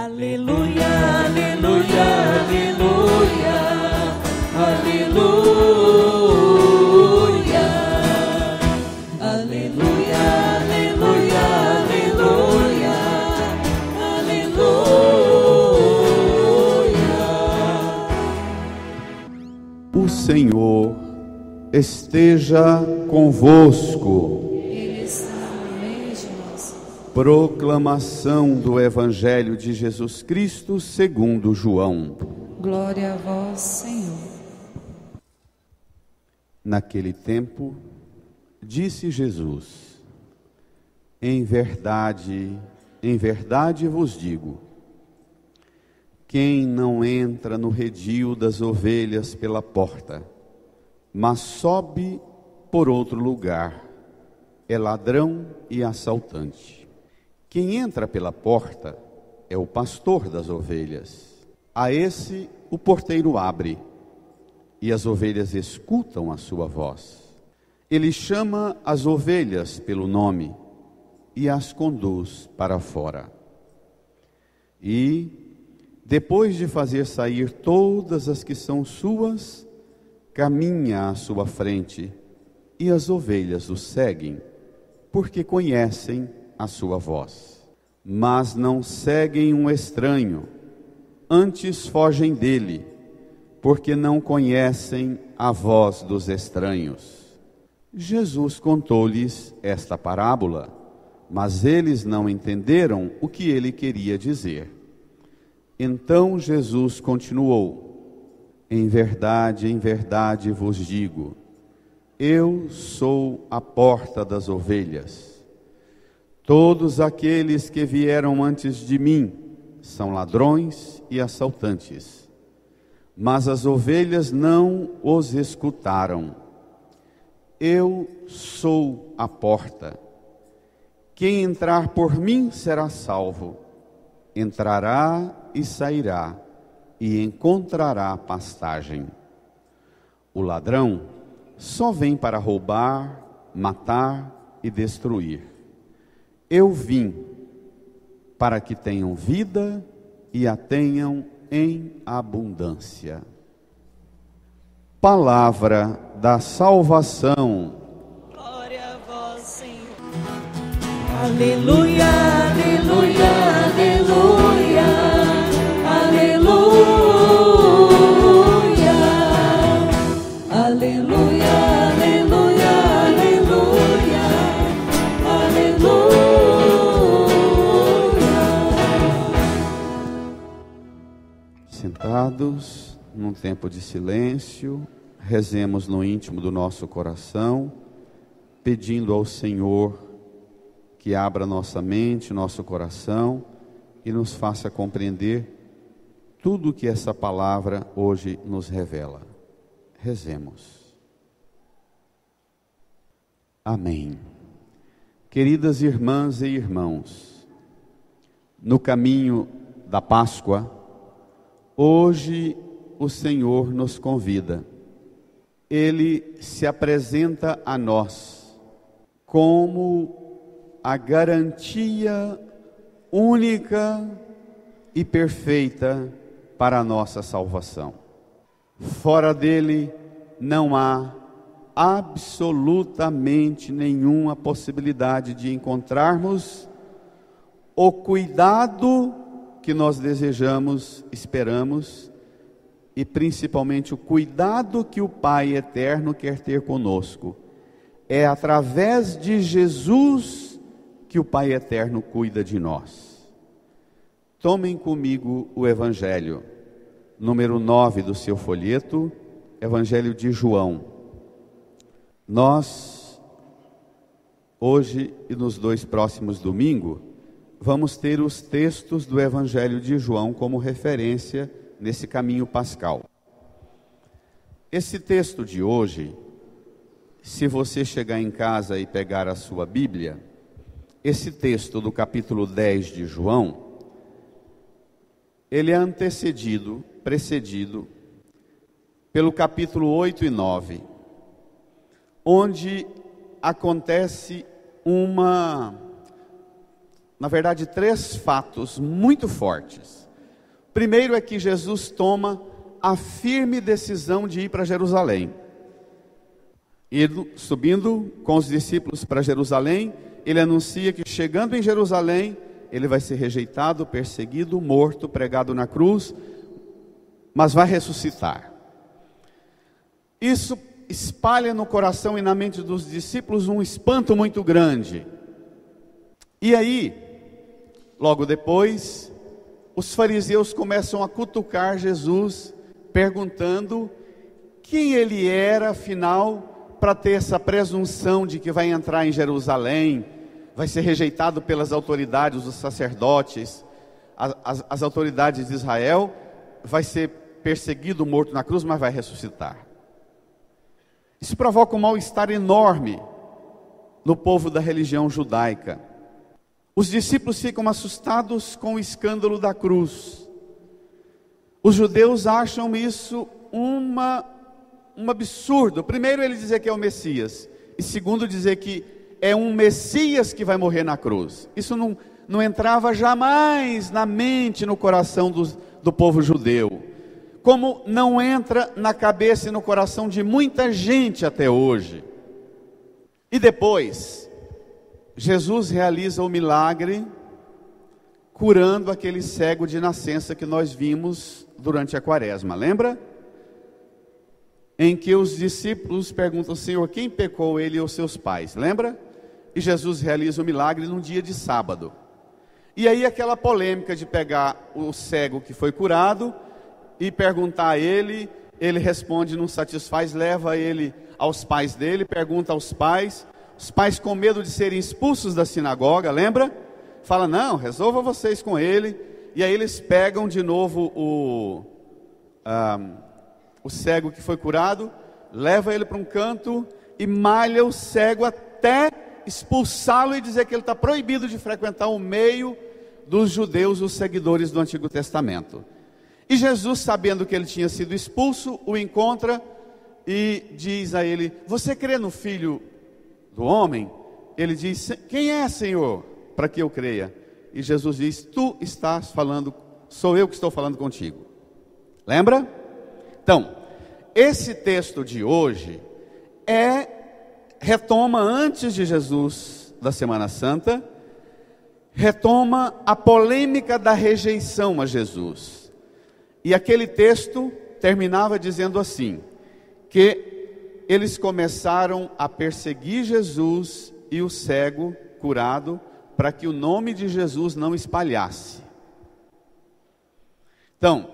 Aleluia, aleluia, aleluia, aleluia, aleluia, aleluia, aleluia, aleluia. O Senhor esteja convosco. Proclamação do Evangelho de Jesus Cristo segundo João. Glória a vós, Senhor. Naquele tempo, disse Jesus: em verdade vos digo, quem não entra no redil das ovelhas pela porta, mas sobe por outro lugar, é ladrão e assaltante. Quem entra pela porta é o pastor das ovelhas. A esse o porteiro abre, e as ovelhas escutam a sua voz. Ele chama as ovelhas pelo nome e as conduz para fora. E, depois de fazer sair todas as que são suas, caminha à sua frente, e as ovelhas o seguem, porque conhecem a sua voz. Mas não seguem um estranho, antes fogem dele, porque não conhecem a voz dos estranhos. Jesus contou-lhes esta parábola, mas eles não entenderam o que ele queria dizer. Então Jesus continuou: em verdade vos digo, eu sou a porta das ovelhas. Todos aqueles que vieram antes de mim são ladrões e assaltantes, mas as ovelhas não os escutaram. Eu sou a porta. Quem entrar por mim será salvo. Entrará e sairá, e encontrará pastagem. O ladrão só vem para roubar, matar e destruir. Eu vim para que tenham vida e a tenham em abundância. Palavra da salvação. Glória a vós, Senhor. Aleluia, aleluia, aleluia, aleluia, aleluia, aleluia, aleluia, Sentados, num tempo de silêncio, rezemos no íntimo do nosso coração, pedindo ao Senhor que abra nossa mente, nosso coração e nos faça compreender tudo o que essa palavra hoje nos revela. Rezemos. Amém. Queridas irmãs e irmãos, no caminho da Páscoa, hoje o Senhor nos convida. Ele se apresenta a nós como a garantia única e perfeita para a nossa salvação. Fora dele não há absolutamente nenhuma possibilidade de encontrarmos o cuidado que nós desejamos, esperamos, e principalmente o cuidado que o Pai Eterno quer ter conosco. É através de Jesus que o Pai Eterno cuida de nós. Tomem comigo o Evangelho, número 9 do seu folheto, Evangelho de João. Nós, hoje e nos 2 próximos domingos, vamos ter os textos do Evangelho de João como referência nesse caminho pascal. Esse texto de hoje, se você chegar em casa e pegar a sua Bíblia, esse texto do capítulo 10 de João, ele é precedido pelo capítulo 8 e 9, onde acontece uma na verdade, 3 fatos muito fortes. Primeiro é que Jesus toma a firme decisão de ir para Jerusalém. Subindo com os discípulos para Jerusalém, ele anuncia que chegando em Jerusalém, ele vai ser rejeitado, perseguido, morto, pregado na cruz, mas vai ressuscitar. Isso espalha no coração e na mente dos discípulos um espanto muito grande. E aí, logo depois, os fariseus começam a cutucar Jesus, perguntando quem ele era, afinal, para ter essa presunção de que vai entrar em Jerusalém, vai ser rejeitado pelas autoridades, os sacerdotes, as autoridades de Israel, vai ser perseguido, morto na cruz, mas vai ressuscitar. Isso provoca um mal-estar enorme no povo da religião judaica. Os discípulos ficam assustados com o escândalo da cruz. Os judeus acham isso um absurdo. Primeiro, ele dizer que é o Messias. E segundo, dizer que é um Messias que vai morrer na cruz. Isso não entrava jamais na mente, no coração do povo judeu. Como não entra na cabeça e no coração de muita gente até hoje. E depois, Jesus realiza o milagre, curando aquele cego de nascença que nós vimos durante a quaresma, lembra? Em que os discípulos perguntam, Senhor, quem pecou, ele ou seus pais, lembra? E Jesus realiza o milagre num dia de sábado. E aí aquela polêmica de pegar o cego que foi curado e perguntar a ele responde, não satisfaz, leva ele aos pais dele, pergunta aos pais, os pais com medo de serem expulsos da sinagoga, lembra? Fala, não, resolva vocês com ele. E aí eles pegam de novo o cego que foi curado, leva ele para um canto e malha o cego até expulsá-lo e dizer que ele está proibido de frequentar o meio dos judeus, os seguidores do Antigo Testamento. E Jesus, sabendo que ele tinha sido expulso, o encontra e diz a ele, você crê no Filho do Homem? Ele diz, quem é, Senhor, para que eu creia? E Jesus diz, tu estás falando, sou eu que estou falando contigo. Lembra? Então, esse texto de hoje retoma antes de Jesus da Semana Santa, retoma a polêmica da rejeição a Jesus. E aquele texto terminava dizendo assim, que eles começaram a perseguir Jesus e o cego curado, para que o nome de Jesus não espalhasse. Então,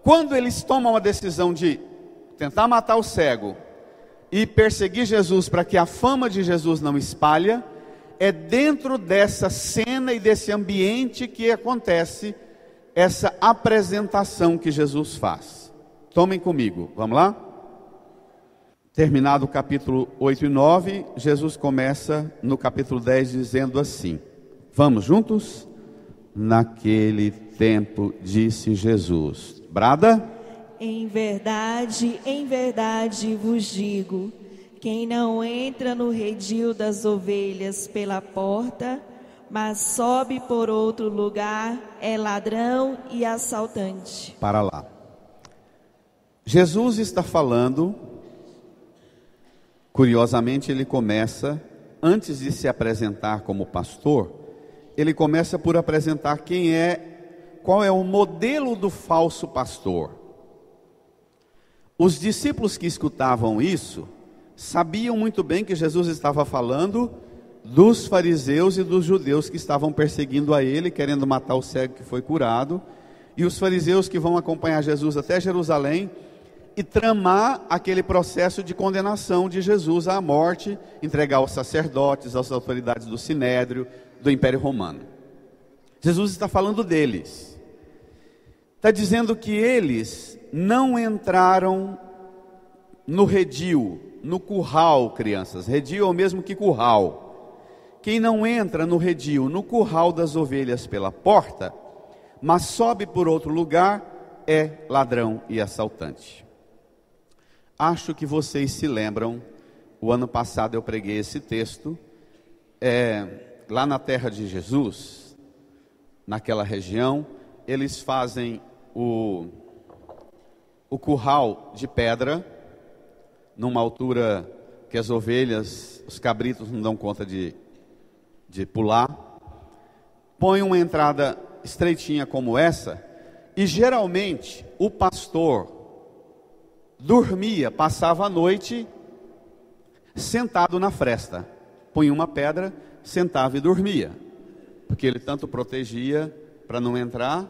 quando eles tomam a decisão de tentar matar o cego e perseguir Jesus para que a fama de Jesus não espalhe, é dentro dessa cena e desse ambiente que acontece essa apresentação que Jesus faz. Tomem comigo, vamos lá? Terminado o capítulo 8 e 9, Jesus começa no capítulo 10 dizendo assim, vamos juntos? Naquele tempo disse Jesus, brada? Em verdade vos digo, quem não entra no redil das ovelhas pela porta, mas sobe por outro lugar, é ladrão e assaltante. Para lá. Jesus está falando, curiosamente ele começa, antes de se apresentar como pastor, ele começa por apresentar qual é o modelo do falso pastor. Os discípulos que escutavam isso, sabiam muito bem que Jesus estava falando dos fariseus e dos judeus que estavam perseguindo a ele, querendo matar o cego que foi curado, e os fariseus que vão acompanhar Jesus até Jerusalém, e tramar aquele processo de condenação de Jesus à morte, entregar aos sacerdotes, às autoridades do Sinédrio, do Império Romano. Jesus está falando deles, está dizendo que eles não entraram no redil, no curral, crianças. Redil é o mesmo que curral. Quem não entra no redil, no curral das ovelhas pela porta, mas sobe por outro lugar, é ladrão e assaltante. Acho que vocês se lembram, o ano passado eu preguei esse texto, lá na terra de Jesus, naquela região, eles fazem o curral de pedra, numa altura que as ovelhas, os cabritos não dão conta de pular, põe uma entrada estreitinha como essa, e geralmente o pastor dormia, passava a noite sentado na fresta, punha uma pedra, sentava e dormia, porque ele tanto protegia para não entrar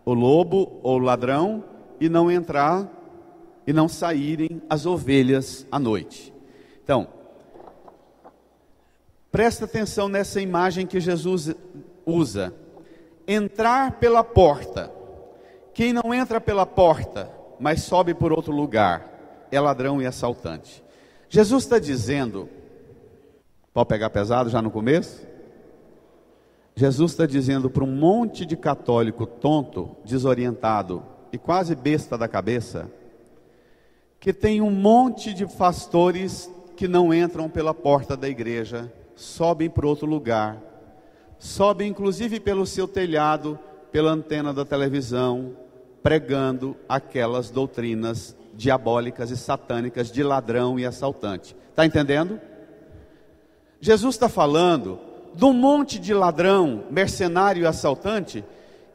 o lobo ou o ladrão, e não entrar e não saírem as ovelhas à noite. Então, presta atenção nessa imagem que Jesus usa: entrar pela porta. Quem não entra pela porta, mas sobe por outro lugar, é ladrão e assaltante. Jesus está dizendo, pode pegar pesado já no começo? Jesus está dizendo para um monte de católico tonto, desorientado e quase besta da cabeça, que tem um monte de pastores que não entram pela porta da igreja, sobem para outro lugar, sobem inclusive pelo seu telhado, pela antena da televisão, pregando aquelas doutrinas diabólicas e satânicas de ladrão e assaltante. Está entendendo? Jesus está falando de um monte de ladrão, mercenário e assaltante,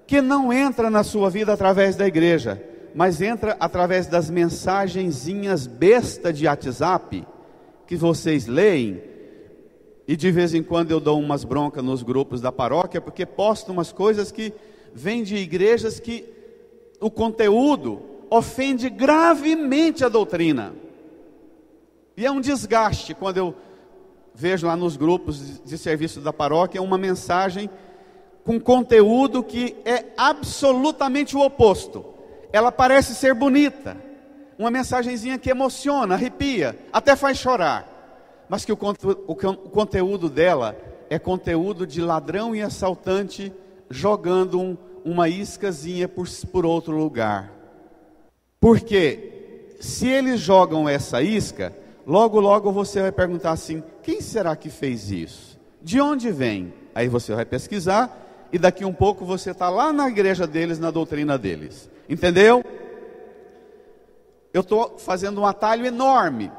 que não entra na sua vida através da igreja, mas entra através das mensagenzinhas besta de WhatsApp, que vocês leem, e de vez em quando eu dou umas broncas nos grupos da paróquia, porque posto umas coisas que vêm de igrejas que o conteúdo ofende gravemente a doutrina, e é um desgaste quando eu vejo lá nos grupos de serviço da paróquia uma mensagem com conteúdo que é absolutamente o oposto. Ela parece ser bonita, uma mensagenzinha que emociona, arrepia, até faz chorar, mas que o conteúdo dela é conteúdo de ladrão e assaltante jogando uma iscazinha por outro lugar. Porque se eles jogam essa isca, logo logo você vai perguntar assim: quem será que fez isso? De onde vem? Aí você vai pesquisar, e daqui um pouco você está lá na igreja deles, na doutrina deles. Entendeu? Eu estou fazendo um atalho enorme.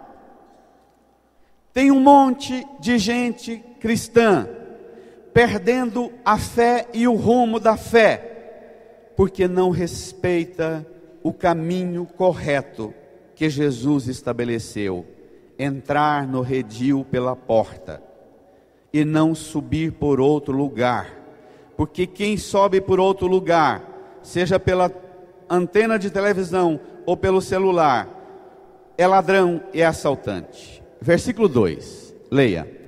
Tem um monte de gente cristã perdendo a fé e o rumo da fé, porque não respeita o caminho correto que Jesus estabeleceu: entrar no redil pela porta e não subir por outro lugar, porque quem sobe por outro lugar, seja pela antena de televisão ou pelo celular, é ladrão e é assaltante. Versículo 2, leia.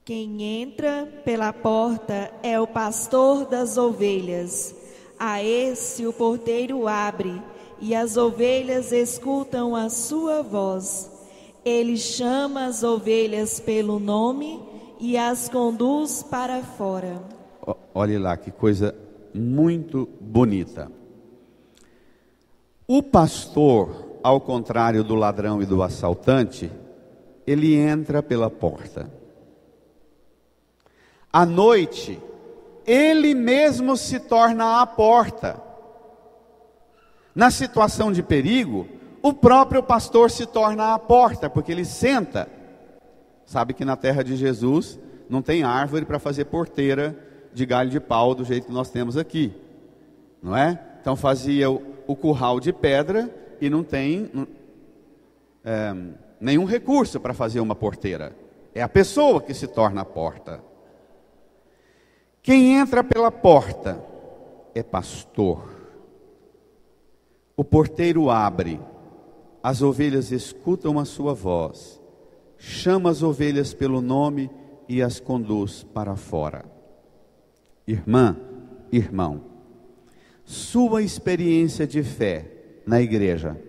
Quem entra pela porta é o pastor das ovelhas. A esse o porteiro abre, e as ovelhas escutam a sua voz. Ele chama as ovelhas pelo nome e as conduz para fora. Olhe lá que coisa muito bonita. O pastor, ao contrário do ladrão e do assaltante, ele entra pela porta. À noite, ele mesmo se torna a porta. Na situação de perigo, o próprio pastor se torna a porta, porque ele senta. Sabe que na terra de Jesus não tem árvore para fazer porteira de galho de pau do jeito que nós temos aqui, não é? Então fazia o curral de pedra e não tem nenhum recurso para fazer uma porteira. É a pessoa que se torna a porta. Quem entra pela porta é pastor. O porteiro abre, as ovelhas escutam a sua voz, chama as ovelhas pelo nome e as conduz para fora. Irmã, irmão, sua experiência de fé na igreja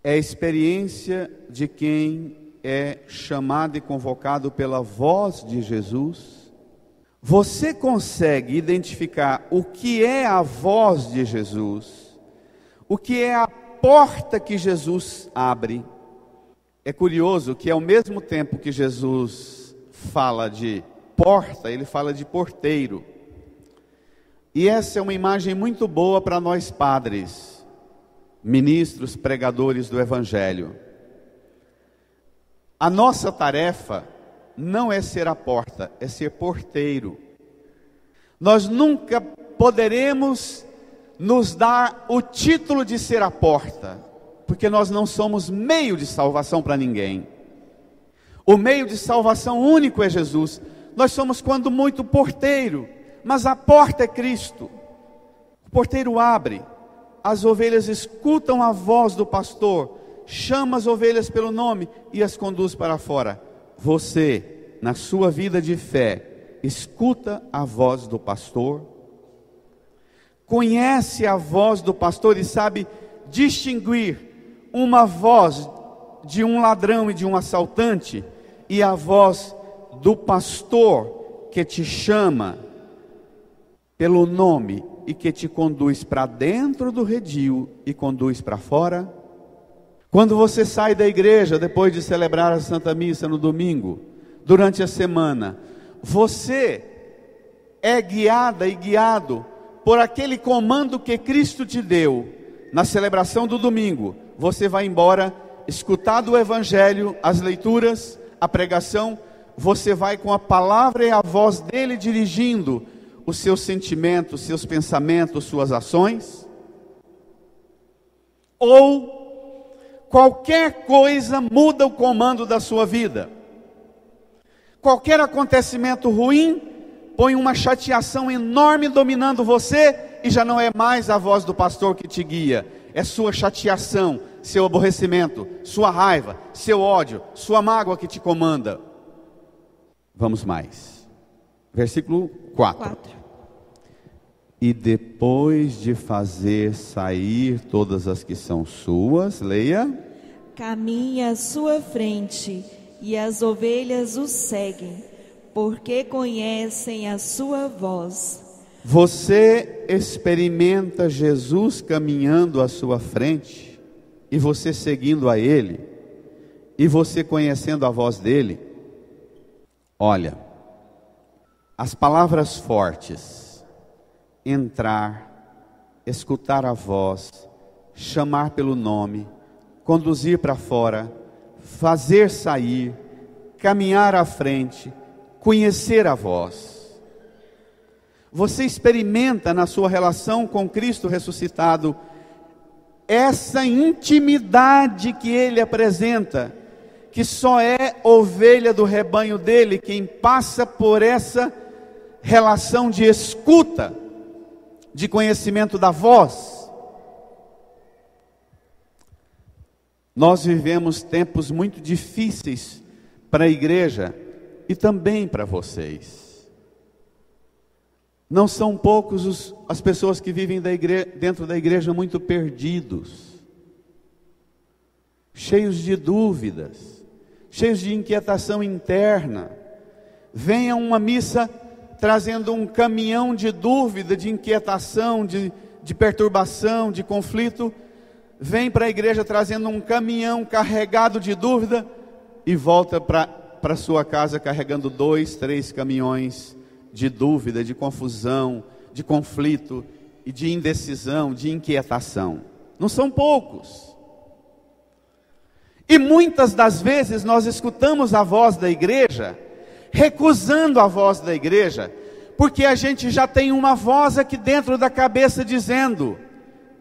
é a experiência de quem é chamado e convocado pela voz de Jesus? Você consegue identificar o que é a voz de Jesus? O que é a porta que Jesus abre? É curioso que ao mesmo tempo que Jesus fala de porta, ele fala de porteiro. E essa é uma imagem muito boa para nós padres, ministros, pregadores do Evangelho. A nossa tarefa não é ser a porta, é ser porteiro. Nós nunca poderemos nos dar o título de ser a porta, porque nós não somos meio de salvação para ninguém. O meio de salvação único é Jesus. Nós somos, quando muito, porteiro, mas a porta é Cristo. O porteiro abre, as ovelhas escutam a voz do pastor, chama as ovelhas pelo nome e as conduz para fora. Você, na sua vida de fé, escuta a voz do pastor, conhece a voz do pastor e sabe distinguir uma voz de um ladrão e de um assaltante e a voz do pastor que te chama pelo nome e que te conduz para dentro do redil e conduz para fora. Quando você sai da igreja depois de celebrar a Santa Missa no domingo, durante a semana, você é guiada e guiado por aquele comando que Cristo te deu. Na celebração do domingo, você vai embora, escutado o Evangelho, as leituras, a pregação, você vai com a palavra e a voz dele dirigindo os seus sentimentos, seus pensamentos, suas ações? Ou qualquer coisa muda o comando da sua vida? Qualquer acontecimento ruim põe uma chateação enorme dominando você e já não é mais a voz do pastor que te guia, é sua chateação, seu aborrecimento, sua raiva, seu ódio, sua mágoa que te comanda. Vamos mais. Versículo 4. E depois de fazer sair todas as que são suas, leia. Caminha à sua frente e as ovelhas o seguem, porque conhecem a sua voz. Você experimenta Jesus caminhando à sua frente, e você seguindo a Ele, e você conhecendo a voz dEle? Olha, as palavras fortes, entrar, escutar a voz, chamar pelo nome, conduzir para fora, fazer sair, caminhar à frente, conhecer a voz. Você experimenta na sua relação com Cristo ressuscitado essa intimidade que Ele apresenta, que só é ovelha do rebanho dele quem passa por essa relação de escuta, de conhecimento da voz. Nós vivemos tempos muito difíceis para a igreja e também para vocês. Não são poucos as pessoas que vivem dentro da igreja muito perdidos, cheios de dúvidas, cheios de inquietação interna. Vem a uma missa trazendo um caminhão de dúvida, de inquietação, de perturbação, de conflito. Vem para a igreja trazendo um caminhão carregado de dúvida e volta para sua casa carregando 2, 3 caminhões de dúvida, de confusão, de conflito e de indecisão, de inquietação. Não são poucos. E muitas das vezes nós escutamos a voz da igreja, recusando a voz da igreja, porque a gente já tem uma voz aqui dentro da cabeça dizendo: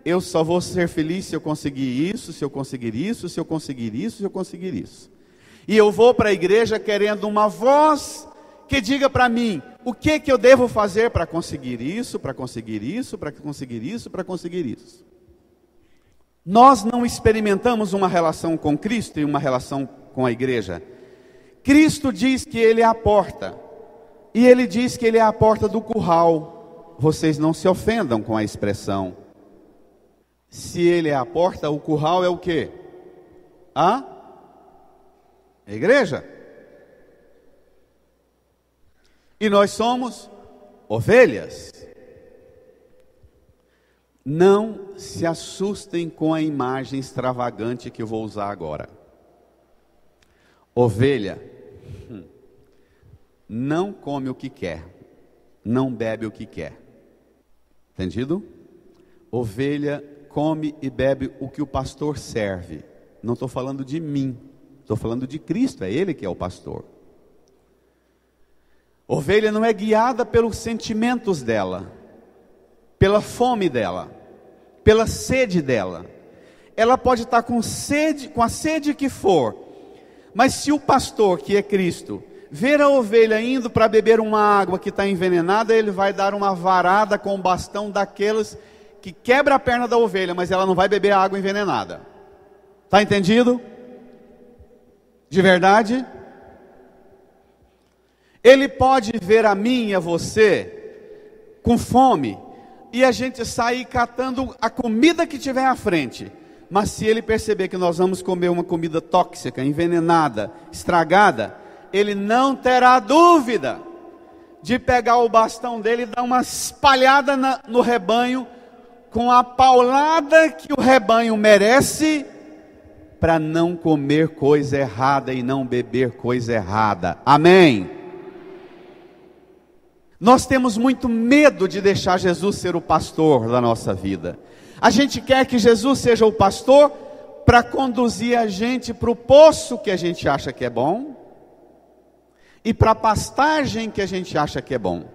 eu só vou ser feliz se eu conseguir isso, se eu conseguir isso, se eu conseguir isso, se eu conseguir isso. E eu vou para a igreja querendo uma voz que diga para mim o que eu devo fazer para conseguir isso, para conseguir isso, para conseguir isso, para conseguir isso. Nós não experimentamos uma relação com Cristo e uma relação com a igreja. Cristo diz que Ele é a porta, e Ele diz que Ele é a porta do curral. Vocês não se ofendam com a expressão. Se Ele é a porta, o curral é o quê? A igreja. E nós somos ovelhas. Não se assustem com a imagem extravagante que eu vou usar agora. Ovelha não come o que quer, não bebe o que quer. Entendido? Ovelha come e bebe o que o pastor serve. Não estou falando de mim, estou falando de Cristo, é Ele que é o pastor. Ovelha não é guiada pelos sentimentos dela, pela fome dela, pela sede dela. Ela pode estar com sede, com a sede que for, mas se o pastor, que é Cristo, ver a ovelha indo para beber uma água que está envenenada, ele vai dar uma varada com o bastão daqueles que quebra a perna da ovelha, mas ela não vai beber a água envenenada. Está entendido? De verdade? Ele pode ver a mim e a você com fome, e a gente sair catando a comida que tiver à frente. Mas se ele perceber que nós vamos comer uma comida tóxica, envenenada, estragada, ele não terá dúvida de pegar o bastão dele e dar uma espalhada no rebanho, com a paulada que o rebanho merece, para não comer coisa errada e não beber coisa errada. Amém? Nós temos muito medo de deixar Jesus ser o pastor da nossa vida. A gente quer que Jesus seja o pastor para conduzir a gente para o poço que a gente acha que é bom e para a pastagem que a gente acha que é bom.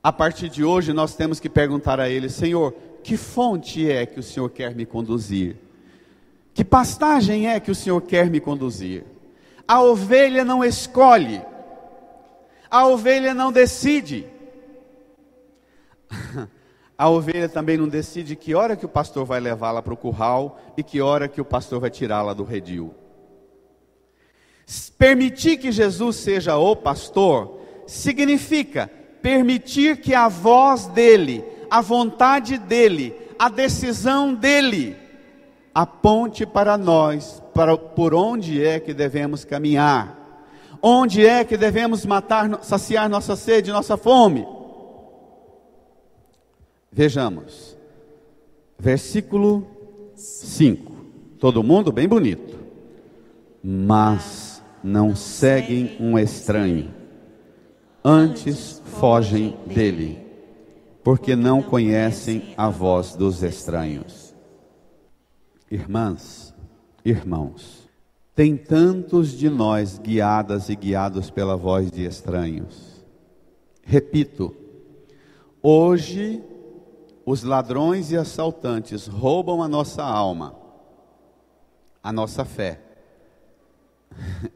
A partir de hoje nós temos que perguntar a Ele: Senhor, que fonte é que o Senhor quer me conduzir? Que pastagem é que o Senhor quer me conduzir? A ovelha não escolhe, a ovelha não decide. A ovelha também não decide que hora que o pastor vai levá-la para o curral e que hora que o pastor vai tirá-la do redil. Permitir que Jesus seja o pastor significa permitir que a voz dele, a vontade dele, a decisão dele aponte para nós, por onde é que devemos caminhar, onde é que devemos saciar nossa sede, nossa fome. Vejamos, versículo 5, todo mundo bem bonito. Mas não seguem um estranho, antes fogem dele, porque não conhecem a voz dos estranhos. Irmãs, irmãos, tem tantos de nós guiadas e guiados pela voz de estranhos. Repito, hoje os ladrões e assaltantes roubam a nossa alma, a nossa fé,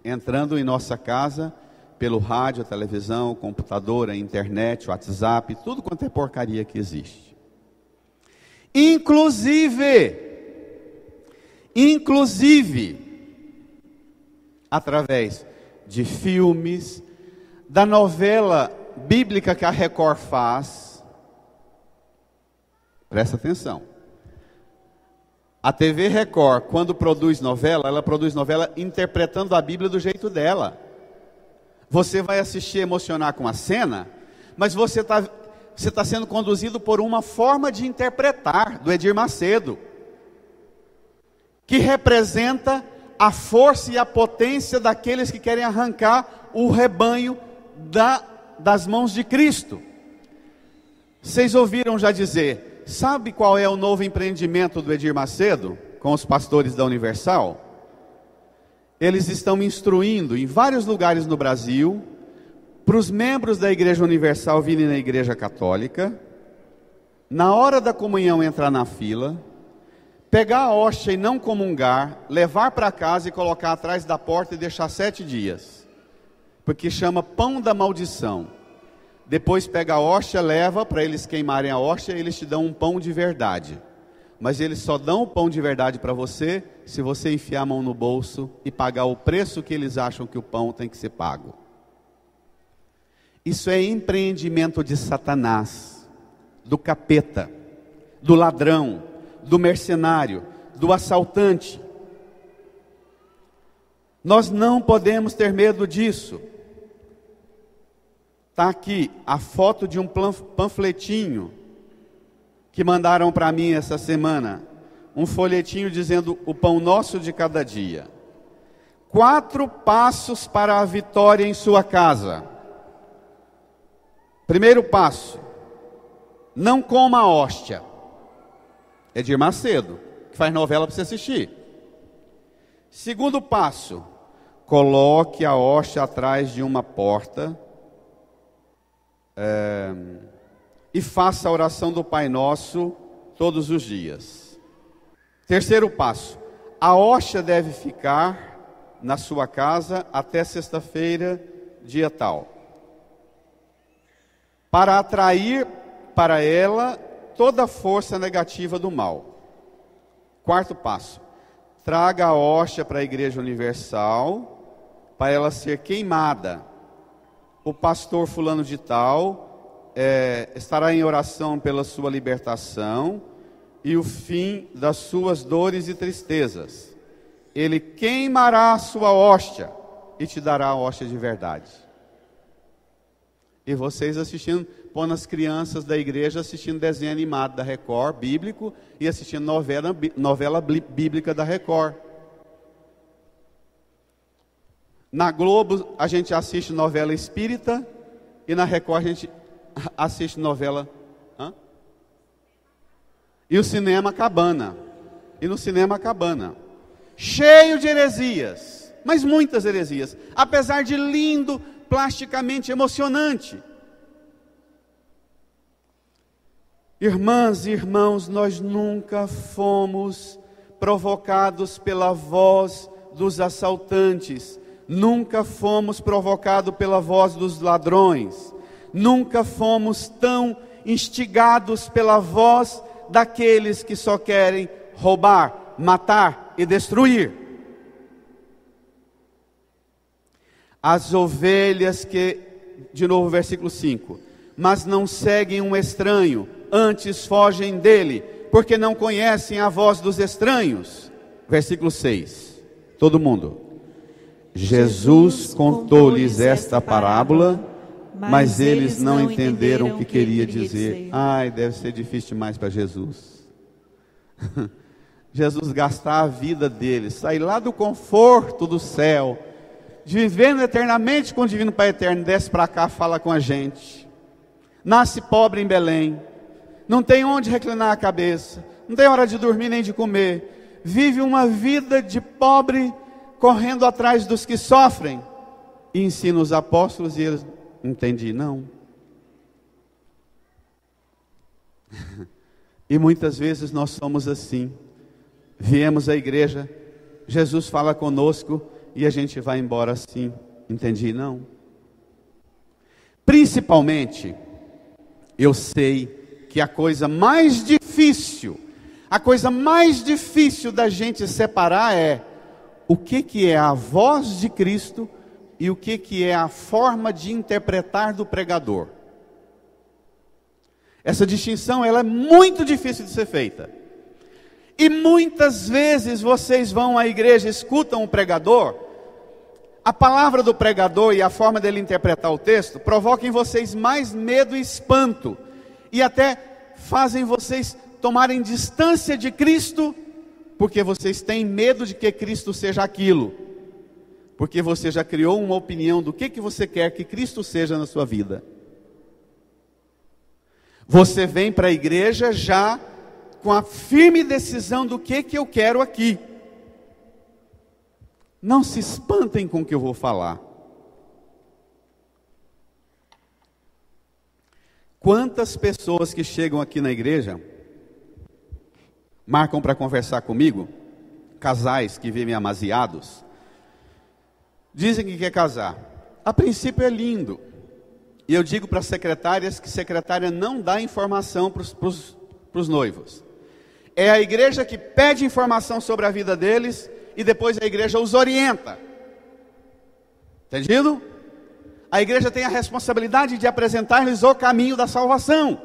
entrando em nossa casa pelo rádio, a televisão, o computador, a internet, o WhatsApp, tudo quanto é porcaria que existe. Inclusive, através de filmes, da novela bíblica que a Record faz. Presta atenção. A TV Record, quando produz novela, ela produz novela interpretando a Bíblia do jeito dela. Você vai assistir e emocionar com a cena, mas você está sendo conduzido por uma forma de interpretar, do Edir Macedo, que representa a força e a potência daqueles que querem arrancar o rebanho das mãos de Cristo. Vocês ouviram já dizer, sabe qual é o novo empreendimento do Edir Macedo, com os pastores da Universal? Eles estão instruindo em vários lugares no Brasil, para os membros da Igreja Universal virem na Igreja Católica, na hora da comunhão entrar na fila, pegar a hóstia e não comungar, levar para casa e colocar atrás da porta e deixar 7 dias, porque chama pão da maldição. Depois pega a hóstia, leva para eles queimarem a hóstia e eles te dão um pão de verdade. Mas eles só dão o pão de verdade para você se você enfiar a mão no bolso e pagar o preço que eles acham que o pão tem que ser pago. Isso é empreendimento de Satanás, do capeta, do ladrão, do mercenário, do assaltante. Nós não podemos ter medo disso. Está aqui a foto de um panfletinho que mandaram para mim essa semana, um folhetinho dizendo o pão nosso de cada dia. 4 passos para a vitória em sua casa. Primeiro passo, não coma a hóstia. É de Macedo, que faz novela para você assistir. Segundo passo, coloque a hóstia atrás de uma porta e faça a oração do Pai Nosso todos os dias. Terceiro passo, a hóstia deve ficar na sua casa até sexta-feira, dia tal, para atrair para ela toda a força negativa do mal. Quarto passo, traga a hóstia para a Igreja Universal, para ela ser queimada. O pastor fulano de tal estará em oração pela sua libertação e o fim das suas dores e tristezas. Ele queimará a sua hóstia e te dará a hóstia de verdade. E vocês assistindo, pondo as crianças da igreja assistindo desenho animado da Record, bíblico, e assistindo novela bíblica da Record. Na Globo a gente assiste novela espírita, e na Record a gente assiste novela... E o cinema Cabana. E no cinema Cabana. Cheio de heresias, mas muitas heresias, apesar de lindo, plasticamente emocionante. Irmãs e irmãos, nós nunca fomos provocados pela voz dos assaltantes, nunca fomos provocados pela voz dos ladrões, nunca fomos tão instigados pela voz daqueles que só querem roubar, matar e destruir. As ovelhas que, de novo versículo 5, mas não seguem um estranho, antes fogem dele, porque não conhecem a voz dos estranhos. Versículo 6, todo mundo. Jesus contou-lhes esta parábola, mas eles não entenderam o que queria dizer. Ai, deve ser difícil demais para Jesus. Jesus gastar a vida dele, sair lá do conforto do céu, de vivendo eternamente com o Divino Pai Eterno, desce para cá, fala com a gente. Nasce pobre em Belém, não tem onde reclinar a cabeça, não tem hora de dormir nem de comer, vive uma vida de pobre, correndo atrás dos que sofrem, e ensina os apóstolos e eles... Entendi, não. E muitas vezes nós somos assim. Viemos à igreja, Jesus fala conosco e a gente vai embora assim. Entendi, não. Principalmente, eu sei que a coisa mais difícil da gente separar é o que é a voz de Cristo e o que é a forma de interpretar do pregador. Essa distinção, ela é muito difícil de ser feita. E muitas vezes vocês vão à igreja, escutam o pregador, a palavra do pregador e a forma dele interpretar o texto provocam em vocês mais medo e espanto, e até fazem vocês tomarem distância de Cristo, porque vocês têm medo de que Cristo seja aquilo. Porque você já criou uma opinião do que você quer que Cristo seja na sua vida. Você vem para a igreja já com a firme decisão do que eu quero aqui. Não se espantem com o que eu vou falar. Quantas pessoas que chegam aqui na igreja, marcam para conversar comigo, casais que vivem amaziados, dizem que quer casar. A princípio é lindo. E eu digo para as secretárias que secretária não dá informação para os noivos. É a igreja que pede informação sobre a vida deles e depois a igreja os orienta. Entendido? A igreja tem a responsabilidade de apresentar-lhes o caminho da salvação.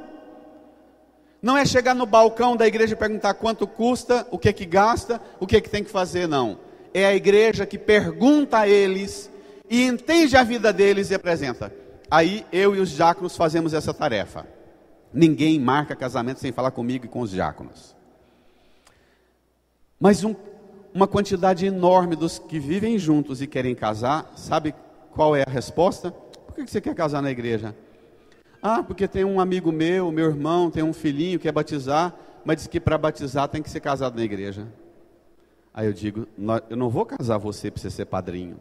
Não é chegar no balcão da igreja e perguntar quanto custa, o que gasta, o que tem que fazer, não. É a igreja que pergunta a eles e entende a vida deles e apresenta. Aí eu e os diáconos fazemos essa tarefa. Ninguém marca casamento sem falar comigo e com os diáconos. Mas uma quantidade enorme dos que vivem juntos e querem casar, sabe qual é a resposta? Por que você quer casar na igreja? Ah, porque tem um amigo meu irmão, tem um filhinho que quer batizar, mas diz que para batizar tem que ser casado na igreja. Aí eu digo, eu não vou casar você para você ser padrinho.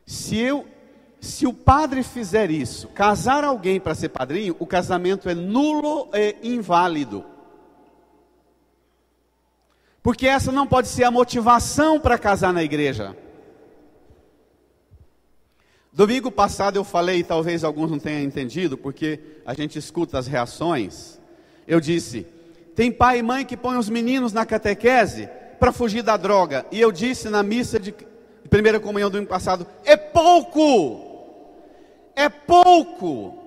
Se o padre fizer isso, casar alguém para ser padrinho, o casamento é nulo e inválido. Porque essa não pode ser a motivação para casar na igreja. Domingo passado eu falei, talvez alguns não tenham entendido, porque a gente escuta as reações. Eu disse, tem pai e mãe que põem os meninos na catequese para fugir da droga. E eu disse na missa de primeira comunhão do domingo passado, é pouco! É pouco!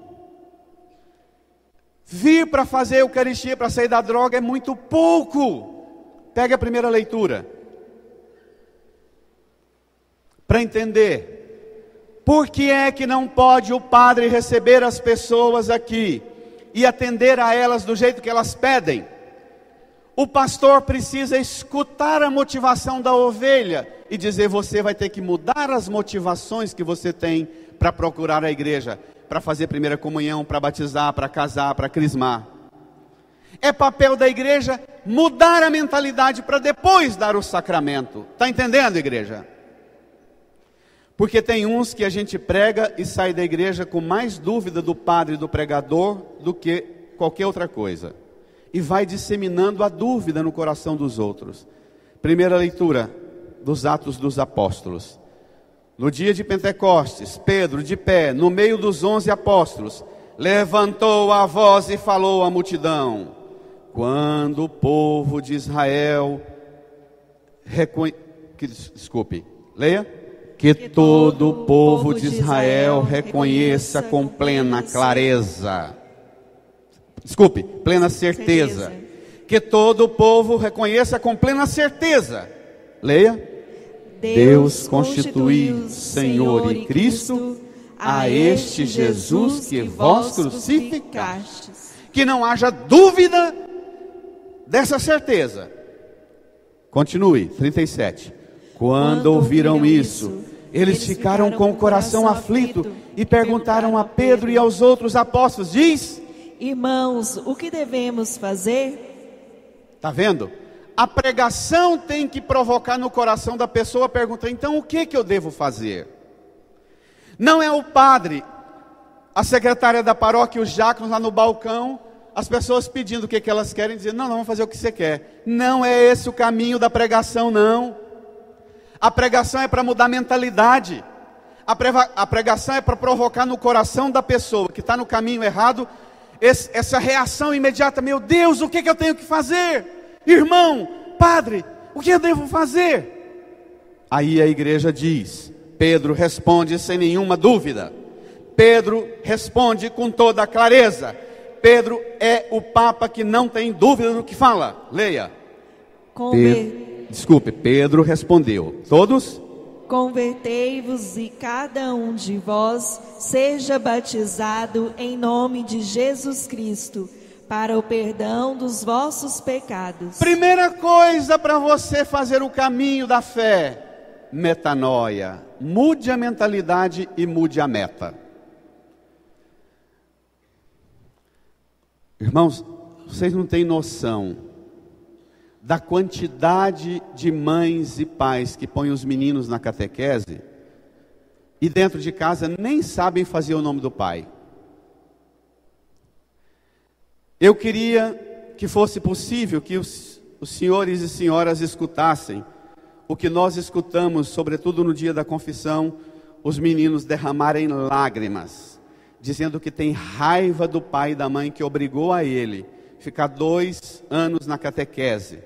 Vir para fazer eucaristia para sair da droga é muito pouco! Pega a primeira leitura. Para entender. Por que é que não pode o padre receber as pessoas aqui e atender a elas do jeito que elas pedem? O pastor precisa escutar a motivação da ovelha e dizer, você vai ter que mudar as motivações que você tem para procurar a igreja, para fazer primeira comunhão, para batizar, para casar, para crismar. É papel da igreja mudar a mentalidade para depois dar o sacramento. Está entendendo, igreja? Porque tem uns que a gente prega e sai da igreja com mais dúvida do padre e do pregador do que qualquer outra coisa. E vai disseminando a dúvida no coração dos outros. Primeira leitura dos Atos dos Apóstolos. No dia de Pentecostes, Pedro de pé, no meio dos 11 apóstolos, levantou a voz e falou à multidão. Quando o povo de Israel que todo o povo de Israel reconheça com plena clareza. Plena certeza. Que todo o povo reconheça com plena certeza. Leia. Deus constituiu Senhor e Cristo a este Jesus que vós crucificastes. Que não haja dúvida dessa certeza. Continue, 37. Quando ouviram isso, eles ficaram com o coração aflito e perguntaram a Pedro e aos outros apóstolos, diz: irmãos, o que devemos fazer? Está vendo? A pregação tem que provocar no coração da pessoa a pergunta, então o que eu devo fazer? Não é o padre, a secretária da paróquia, os diáconos lá no balcão, as pessoas pedindo o que elas querem, dizendo, não, vamos fazer o que você quer. Não é esse o caminho da pregação, não. A pregação é para mudar a mentalidade. A pregação é para provocar no coração da pessoa que está no caminho errado, essa reação imediata, meu Deus, o que eu tenho que fazer? Irmão, padre, o que eu devo fazer? Aí a igreja diz, Pedro responde sem nenhuma dúvida. Pedro responde com toda a clareza. Pedro é o Papa que não tem dúvida no que fala. Leia. Pedro respondeu. Todos? Convertei-vos e cada um de vós seja batizado em nome de Jesus Cristo, para o perdão dos vossos pecados. Primeira coisa para você fazer o caminho da fé, metanoia. Mude a mentalidade e mude a meta. Irmãos, vocês não têm noção da quantidade de mães e pais que põem os meninos na catequese e dentro de casa nem sabem fazer o nome do pai. Eu queria que fosse possível que os senhores e senhoras escutassem o que nós escutamos, sobretudo no dia da confissão, os meninos derramarem lágrimas, dizendo que tem raiva do pai e da mãe que obrigou a ele ficar 2 anos na catequese.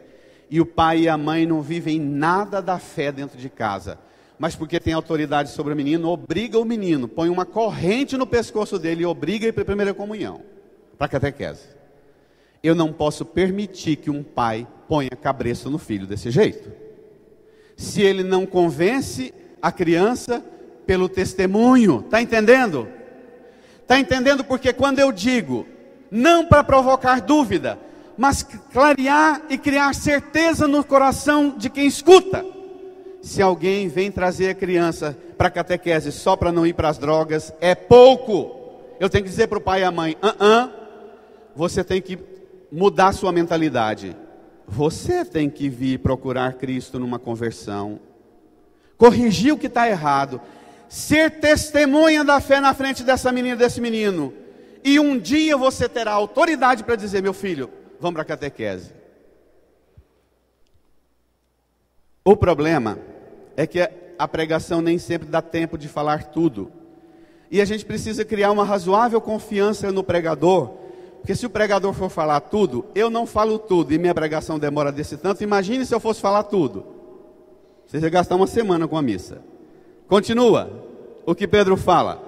E o pai e a mãe não vivem nada da fé dentro de casa, mas porque tem autoridade sobre o menino, obriga o menino, põe uma corrente no pescoço dele e obriga ele para a primeira comunhão, para a catequese. Eu não posso permitir que um pai ponha cabresto no filho desse jeito. Se ele não convence a criança pelo testemunho, está entendendo? Está entendendo? Porque quando eu digo, não para provocar dúvida, mas clarear e criar certeza no coração de quem escuta. Se alguém vem trazer a criança para a catequese só para não ir para as drogas, é pouco. eu tenho que dizer para o pai e a mãe, você tem que mudar sua mentalidade. Você tem que vir procurar Cristo numa conversão, corrigir o que está errado, ser testemunha da fé na frente dessa menina, desse menino. E um dia você terá autoridade para dizer, meu filho, vamos para a catequese. O problema é que a pregação nem sempre dá tempo de falar tudo. E a gente precisa criar uma razoável confiança no pregador, porque se o pregador for falar tudo, eu não falo tudo, e minha pregação demora desse tanto. Imagine se eu fosse falar tudo. Você ia gastar uma semana com a missa. Continua. O que Pedro fala?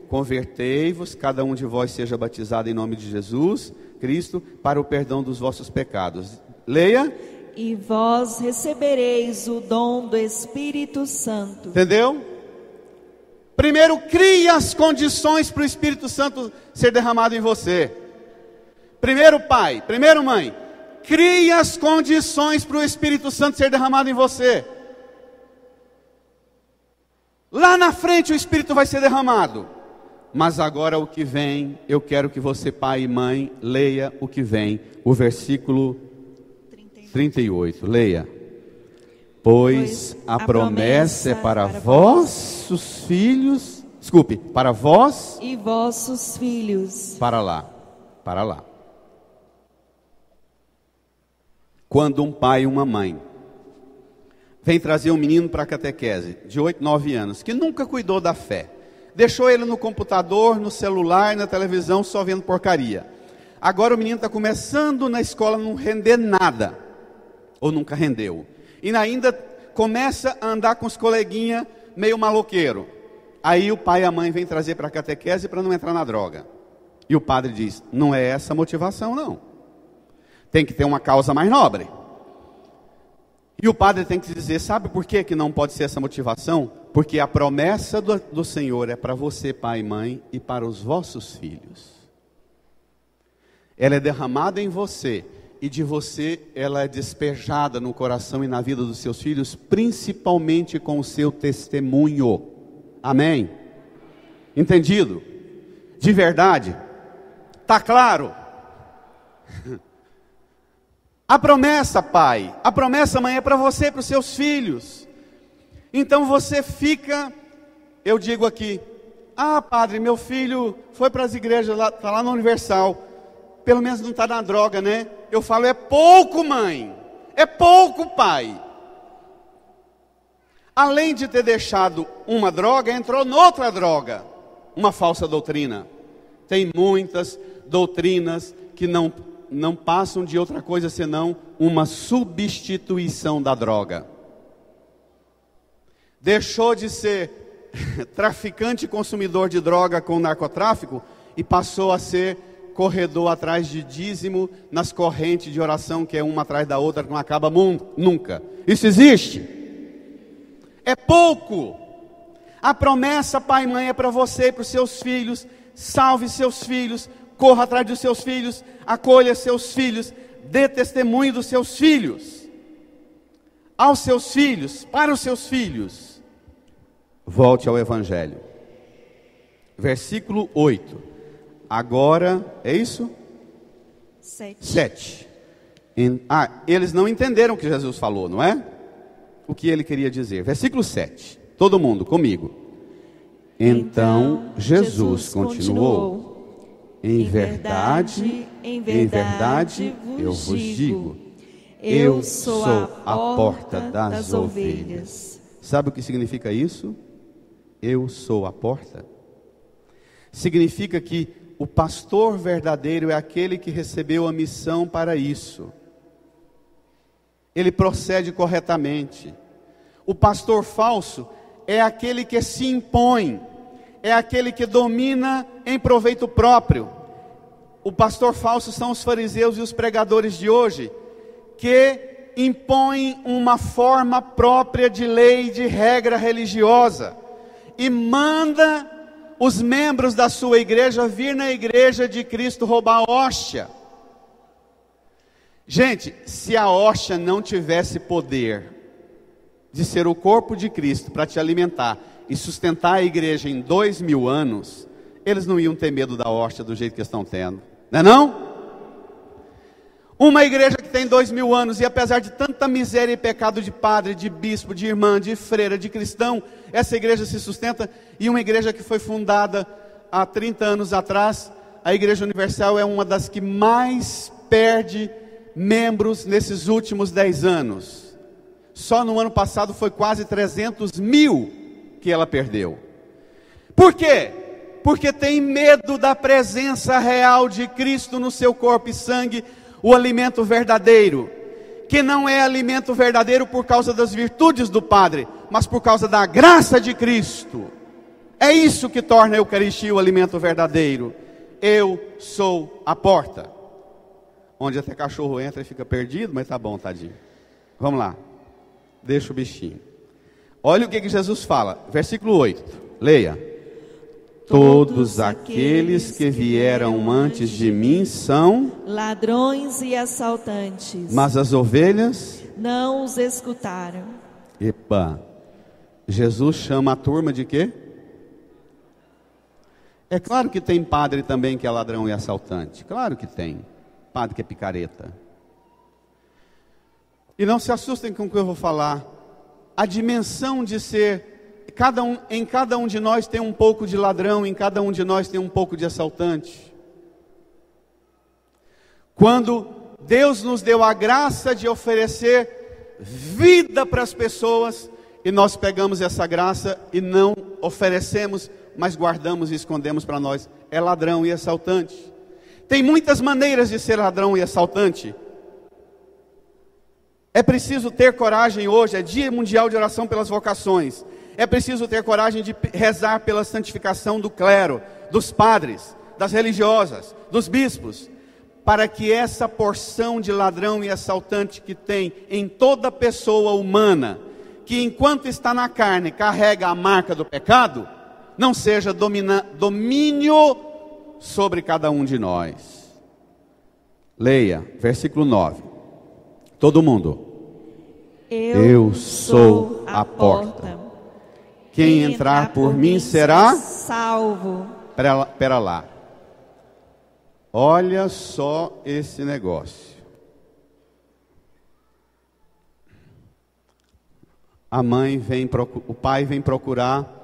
Convertei-vos, cada um de vós seja batizado em nome de Jesus Cristo, para o perdão dos vossos pecados. Leia. E vós recebereis o dom do Espírito Santo. Entendeu? Primeiro, crie as condições para o Espírito Santo ser derramado em você. Primeiro, pai. Primeiro, mãe. Crie as condições para o Espírito Santo ser derramado em você. Lá na frente o Espírito vai ser derramado. Mas agora o que vem, eu quero que você, pai e mãe, leia o que vem. O versículo 38, leia. Pois a promessa é para vossos filhos, para vós e vossos filhos. Para lá. Quando um pai e uma mãe vem trazer um menino para a catequese, de 8, 9 anos, que nunca cuidou da fé, deixou ele no computador, no celular, na televisão, só vendo porcaria. Agora o menino está começando na escola a não render nada, ou nunca rendeu, e ainda começa a andar com os coleguinhas meio maloqueiro. Aí o pai e a mãe vêm trazer para a catequese para não entrar na droga. E o padre diz, não é essa a motivação não. Tem que ter uma causa mais nobre. E o padre tem que dizer, sabe por que não pode ser essa motivação? Porque a promessa do Senhor é para você, pai e mãe, e para os vossos filhos. Ela é derramada em você, e de você ela é despejada no coração e na vida dos seus filhos, principalmente com o seu testemunho. Amém? Entendido? De verdade? Está claro? A promessa, pai, a promessa, mãe, é para você e para os seus filhos. Então você fica, eu digo aqui, padre, meu filho foi para as igrejas, está lá no Universal, pelo menos não está na droga, né? Eu falo, é pouco, mãe, é pouco, pai. Além de ter deixado uma droga, entrou noutra droga, uma falsa doutrina. Tem muitas doutrinas que não passam de outra coisa senão uma substituição da droga. Deixou de ser traficante e consumidor de droga com narcotráfico e passou a ser corredor atrás de dízimo nas correntes de oração, que é uma atrás da outra, que não acaba nunca. Isso existe? É pouco. A promessa, pai e mãe, é para você e para os seus filhos. Salve seus filhos, corra atrás dos seus filhos, acolha seus filhos, dê testemunho dos seus filhos, aos seus filhos, para os seus filhos. Volte ao Evangelho. Versículo 8. Agora, é isso? 7. Eles não entenderam o que Jesus falou, não é? O que ele queria dizer. Versículo 7. Todo mundo, comigo. Então Jesus continuou. Em verdade, eu vos digo, eu sou a porta das ovelhas. Sabe o que significa isso? Eu sou a porta. Significa que o pastor verdadeiro é aquele que recebeu a missão para isso. Ele procede corretamente. O pastor falso é aquele que se impõe, é aquele que domina em proveito próprio. O pastor falso são os fariseus e os pregadores de hoje, que impõem uma forma própria de lei, de regra religiosa, e manda os membros da sua igreja vir na igreja de Cristo roubar a hóstia. Gente, se a hóstia não tivesse poder de ser o corpo de Cristo para te alimentar, e sustentar a igreja em 2000 anos, eles não iam ter medo da hóstia do jeito que estão tendo, não é não? Uma igreja que tem 2000 anos, e apesar de tanta miséria e pecado de padre, de bispo, de irmã, de freira, de cristão, essa igreja se sustenta. E uma igreja que foi fundada há 30 anos atrás, a Igreja Universal é uma das que mais perde membros nesses últimos 10 anos. Só no ano passado foi quase 300 mil que ela perdeu. Por quê? Porque tem medo da presença real de Cristo no seu corpo e sangue, o alimento verdadeiro, que não é alimento verdadeiro por causa das virtudes do Padre, mas por causa da graça de Cristo. É isso que torna a Eucaristia o alimento verdadeiro. Eu sou a porta. Onde até cachorro entra e fica perdido, mas tá bom, tadinho. Vamos lá, deixa o bichinho. Olha o que Jesus fala, versículo 8, leia. Todos aqueles que vieram antes de mim são ladrões e assaltantes, mas as ovelhas não os escutaram. Epa, Jesus chama a turma de quê? É claro que tem padre também que é ladrão e assaltante, claro que tem, padre que é picareta. E não se assustem com o que eu vou falar, a dimensão de ser, em cada um de nós tem um pouco de ladrão, em cada um de nós tem um pouco de assaltante. Quando Deus nos deu a graça de oferecer vida para as pessoas, e nós pegamos essa graça e não oferecemos, mas guardamos e escondemos para nós, é ladrão e assaltante. Tem muitas maneiras de ser ladrão e assaltante. É preciso ter coragem hoje, é Dia Mundial de Oração pelas Vocações. É preciso ter coragem de rezar pela santificação do clero, dos padres, das religiosas, dos bispos, para que essa porção de ladrão e assaltante que tem em toda pessoa humana, que enquanto está na carne carrega a marca do pecado, não seja domínio sobre cada um de nós. Leia, versículo 9. Todo mundo. Eu sou a porta. Quem entrar por mim será salvo. Pera lá. Olha só esse negócio. O pai vem procurar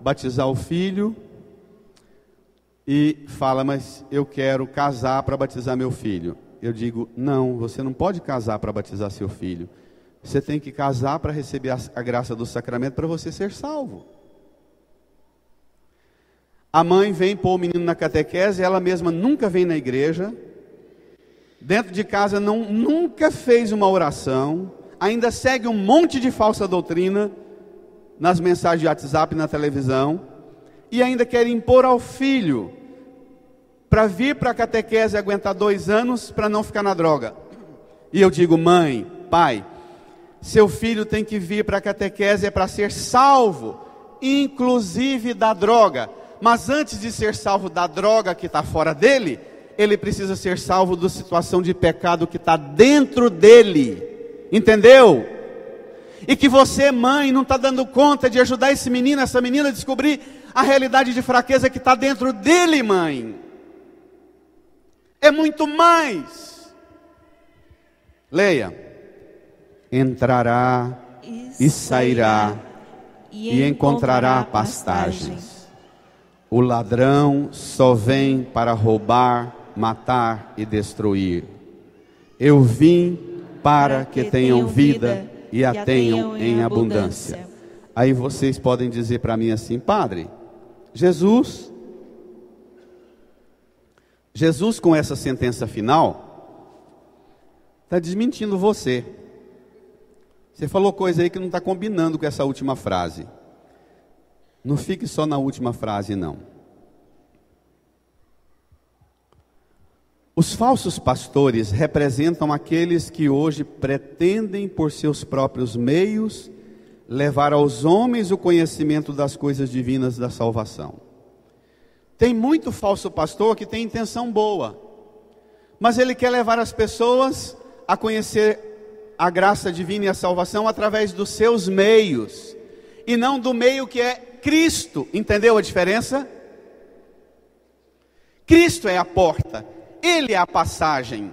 batizar o filho e fala, mas eu quero casar para batizar meu filho. Eu digo, não, você não pode casar para batizar seu filho. Você tem que casar para receber a graça do sacramento para você ser salvo. A mãe vem pôr o menino na catequese, ela mesma nunca vem na igreja, dentro de casa nunca fez uma oração, ainda segue um monte de falsa doutrina nas mensagens de WhatsApp e na televisão, e ainda quer impor ao filho para vir para a catequese e aguentar 2 anos para não ficar na droga. E eu digo, mãe, pai, seu filho tem que vir para a catequese para ser salvo, inclusive da droga. Mas antes de ser salvo da droga que está fora dele, ele precisa ser salvo da situação de pecado que está dentro dele. Entendeu? E que você, mãe, não está dando conta de ajudar esse menino, essa menina a descobrir a realidade de fraqueza que está dentro dele, mãe. É muito mais. Leia. Entrará e sairá e encontrará pastagens. O ladrão só vem para roubar, matar e destruir. Eu vim para que tenham vida e a tenham em abundância. Aí vocês podem dizer para mim assim, padre, Jesus com essa sentença final, está desmentindo você. Você falou coisa aí que não está combinando com essa última frase. Não fique só na última frase, não. Os falsos pastores representam aqueles que hoje pretendem, por seus próprios meios, levar aos homens o conhecimento das coisas divinas da salvação. Tem muito falso pastor que tem intenção boa, mas ele quer levar as pessoas a conhecer a graça divina e a salvação através dos seus meios, e não do meio que é Cristo. Entendeu a diferença? Cristo é a porta, Ele é a passagem.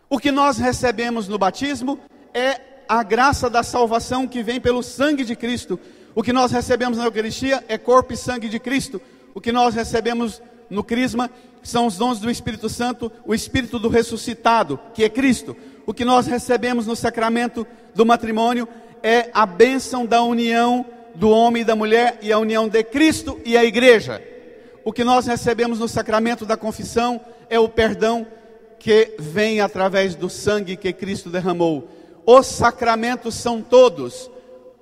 O que nós recebemos no batismo é a graça da salvação que vem pelo sangue de Cristo. O que nós recebemos na Eucaristia é corpo e sangue de Cristo. O que nós recebemos no Crisma são os dons do Espírito Santo, o Espírito do ressuscitado, que é Cristo. O que nós recebemos no sacramento do matrimônio é a bênção da união do homem e da mulher e a união de Cristo e a igreja. O que nós recebemos no sacramento da confissão é o perdão que vem através do sangue que Cristo derramou. Os sacramentos são todos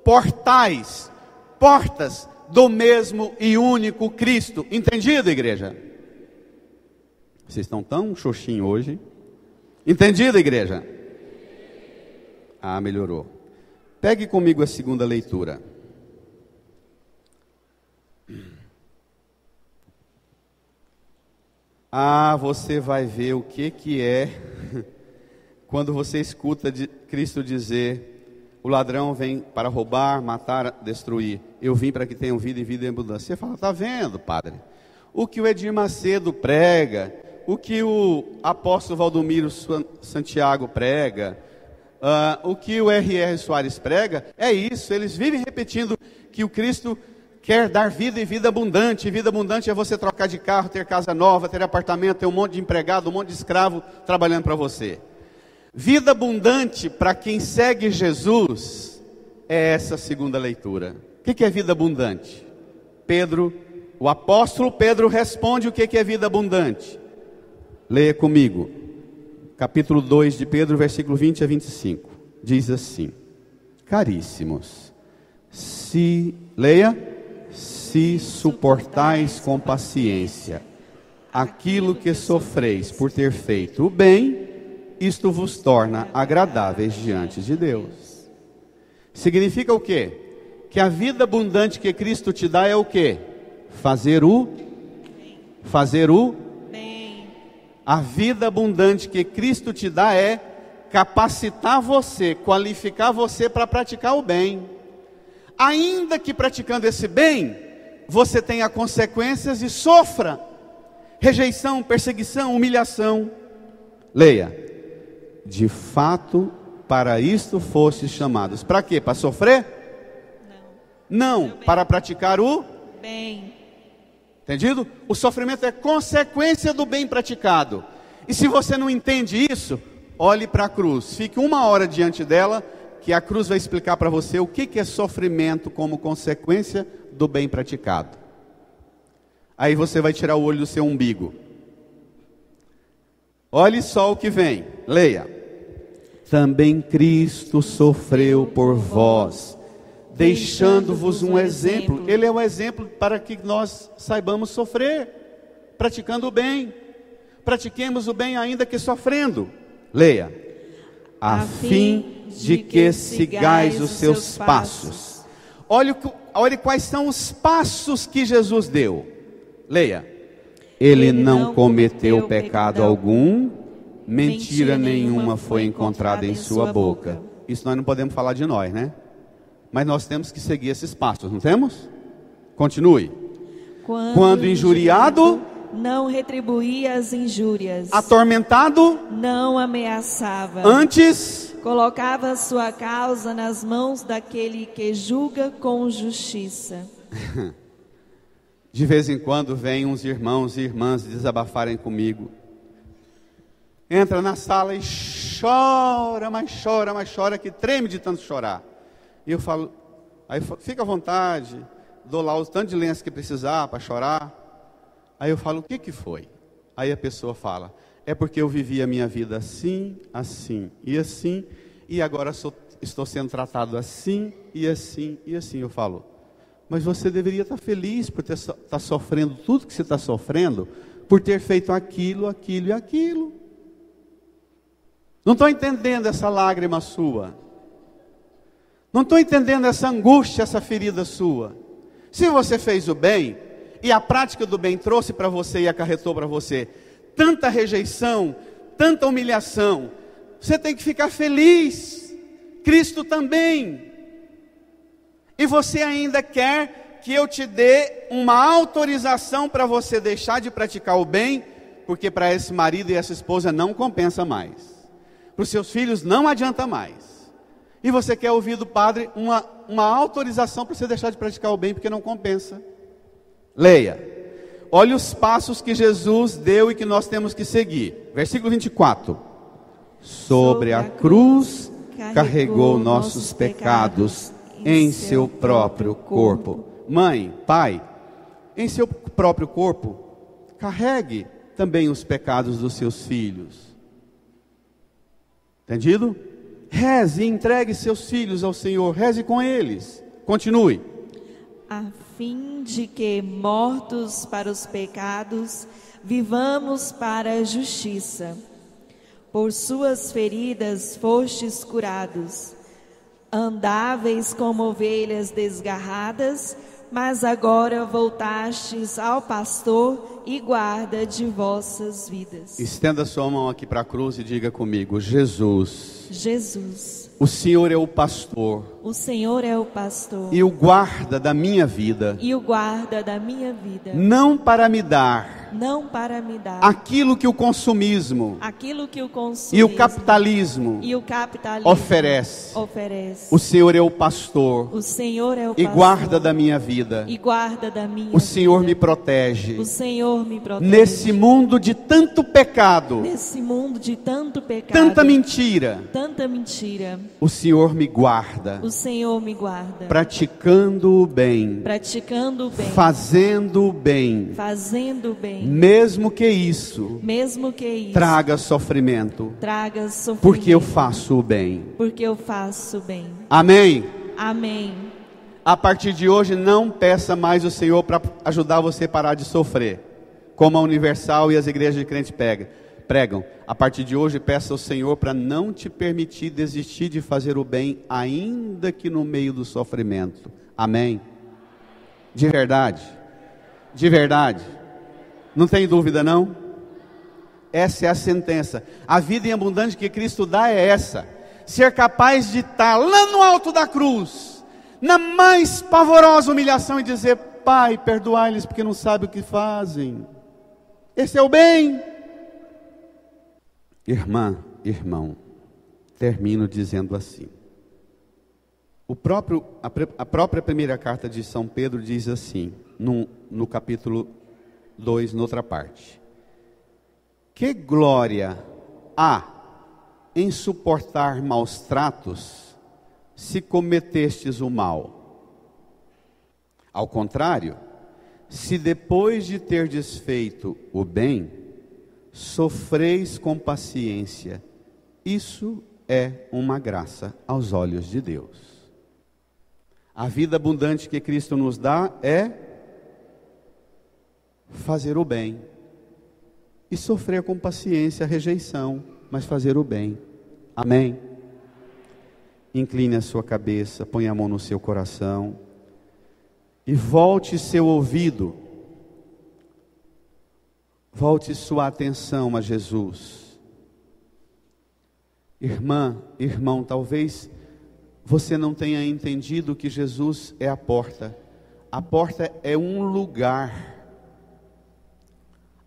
portais, portas do mesmo e único Cristo. Entendido, igreja? Vocês estão tão xoxinho hoje. Entendido, igreja? Ah, melhorou. Pegue comigo a segunda leitura. Ah, você vai ver o que é quando você escuta Cristo dizer: o ladrão vem para roubar, matar, destruir. Eu vim para que tenham vida e vida em abundância. Você fala: está vendo, padre? O que o Edir Macedo prega, o que o apóstolo Valdomiro Santiago prega, o que o R.R. Soares prega, é isso. Eles vivem repetindo que o Cristo quer dar vida e vida abundante. E vida abundante é você trocar de carro, ter casa nova, ter apartamento, ter um monte de empregado, um monte de escravo trabalhando para você. Vida abundante para quem segue Jesus é essa segunda leitura. O que é vida abundante? O apóstolo Pedro responde o que é vida abundante. Leia comigo, capítulo 2 de Pedro, versículo 20 a 25. Diz assim: caríssimos, se suportais com paciência aquilo que sofreis por ter feito o bem, isto vos torna agradáveis diante de Deus. Significa o quê? Que a vida abundante que Cristo te dá é o quê? Fazer o bem. A vida abundante que Cristo te dá é capacitar você, qualificar você para praticar o bem. Ainda que praticando esse bem, você tenha consequências e sofra rejeição, perseguição, humilhação. Leia: de fato, para isto fostes chamados. Para quê? Para sofrer? Não, para praticar o bem. Entendido? O sofrimento é consequência do bem praticado. E se você não entende isso, olhe para a cruz. Fique 1 hora diante dela, que a cruz vai explicar para você o que é sofrimento como consequência do bem praticado. Aí você vai tirar o olho do seu umbigo. Olhe só o que vem. Leia: também Cristo sofreu por vós, deixando-vos um exemplo. Ele é o exemplo para que nós saibamos sofrer, praticando o bem. Pratiquemos o bem ainda que sofrendo. Leia: a fim de que sigais os seus passos. Olhe quais são os passos que Jesus deu. Leia: ele não cometeu pecado algum, mentira nenhuma foi encontrada em sua boca. Isso nós não podemos falar de nós, né? Mas nós temos que seguir esses passos, não temos? Continue. Quando injuriado, não retribuía as injúrias. Atormentado, não ameaçava. Antes, colocava sua causa nas mãos daquele que julga com justiça. De vez em quando vêm uns irmãos e irmãs desabafarem comigo. Entra na sala e chora, mas chora, que treme de tanto chorar. E eu falo, aí fica à vontade, dou lá o tanto de lenço que precisar para chorar. Aí eu falo: o que foi? Aí a pessoa fala: é porque eu vivi a minha vida assim, assim e assim, e agora estou sendo tratado assim e assim e assim. Eu falo: mas você deveria estar feliz por estar sofrendo tudo que você está sofrendo, por ter feito aquilo, aquilo e aquilo. Não estou entendendo essa lágrima sua. Não estou entendendo essa angústia, essa ferida sua. Se você fez o bem, e a prática do bem trouxe para você e acarretou para você tanta rejeição, tanta humilhação, você tem que ficar feliz. Cristo também. E você ainda quer que eu te dê uma autorização para você deixar de praticar o bem, porque para esse marido e essa esposa não compensa mais. Para os seus filhos não adianta mais. E você quer ouvir do padre uma autorização para você deixar de praticar o bem, porque não compensa. Leia. Olha os passos que Jesus deu e que nós temos que seguir. Versículo 24. Sobre a cruz carregou nossos pecados em seu próprio corpo. Mãe, pai, em seu próprio corpo, carregue também os pecados dos seus filhos. Entendido? Reze e entregue seus filhos ao Senhor. Reze com eles. Continue. A fim de que, mortos para os pecados, vivamos para a justiça. Por suas feridas fostes curados. Andáveis como ovelhas desgarradas, mas agora voltastes ao pastor e guarda de vossas vidas. Estenda sua mão aqui para a cruz e diga comigo: Jesus. Jesus. O Senhor é o pastor. O Senhor é o pastor. E o guarda da minha vida. E o guarda da minha vida. Não para me dar. Não para me dar. Aquilo que o consumismo. Aquilo que o consumismo. E o capitalismo. E o capitalismo. Oferece. O Senhor é o pastor. O Senhor é o e pastor. Guarda da minha vida. E guarda da minha O Senhor vida. me protege. O Senhor me protege. Nesse mundo de tanto pecado. Nesse mundo de tanto pecado. Tanta mentira. Tanta mentira. O Senhor me guarda. O Senhor me guarda. Praticando o bem. Praticando o bem. Fazendo o bem. Fazendo o bem. Mesmo que isso. Mesmo que isso. Traga sofrimento. Traga sofrimento. Porque eu faço o bem. Porque eu faço o bem. Amém. Amém. A partir de hoje, não peça mais o Senhor para ajudar você a parar de sofrer, como a Universal e as igrejas de crente pregam. A partir de hoje, peça ao Senhor para não te permitir desistir de fazer o bem, ainda que no meio do sofrimento. Amém? De verdade? De verdade? Não tem dúvida não? Essa é a sentença. A vida em abundância que Cristo dá é essa: ser capaz de estar lá no alto da cruz, na mais pavorosa humilhação, e dizer: Pai, perdoai-lhes porque não sabem o que fazem. Esse é o bem. Irmã, irmão, termino dizendo assim. A própria primeira carta de São Pedro diz assim, no capítulo 2, noutra parte: que glória há em suportar maus tratos, se cometestes o mal? Ao contrário, se depois de ter desfeito o bem, sofreis com paciência, isso é uma graça aos olhos de Deus. A vida abundante que Cristo nos dá é fazer o bem e sofrer com paciência a rejeição, mas fazer o bem. Amém? Incline a sua cabeça, ponha a mão no seu coração e volte seu ouvido, volte sua atenção a Jesus. Irmã, irmão, talvez você não tenha entendido que Jesus é a porta. A porta é um lugar.